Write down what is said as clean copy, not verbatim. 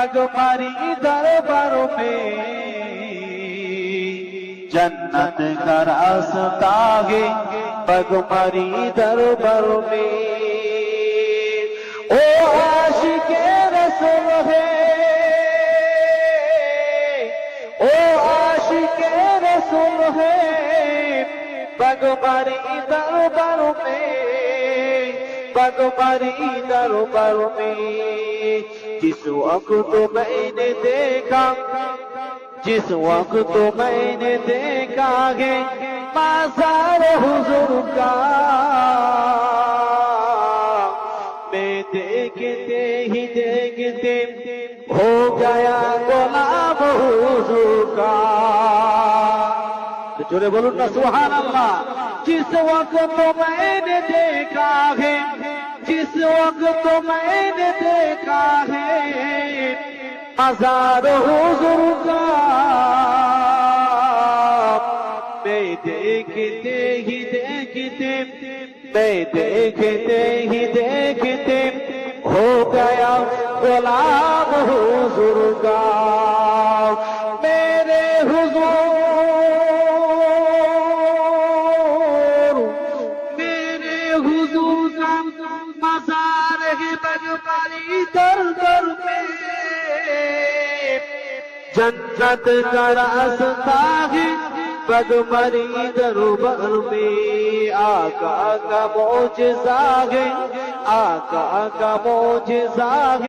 پگمری دربار میں جنت کا راستہ ہے پگمری دربار میں او عاشق رسول ہے او عاشق رسول ہے پگمری دربار میں پگمری دربار میں جس وقت میں نے دیکھا جس وقت میں نے دیکھا ہے مزار حضور کا میں دیکھتے ہی دیکھتے ہو گیا غلام حضور کا تو جوڑے بولو نا سبحان اللہ جس وقت میں نے دیکھا ہے جس وقت میں نے دیکھا ہے مزار حضور کا میں دیکھتے ہی دیکھتے میں دیکھتے ہی دیکھتے ہو گیا غلام حضور کا میرے حضور کا مزار ہے پگمری دربار میں جنت کا راستہ ہے پگمری دربار میں آقا کا معجزہ ہے آقا کا معجزہ ہے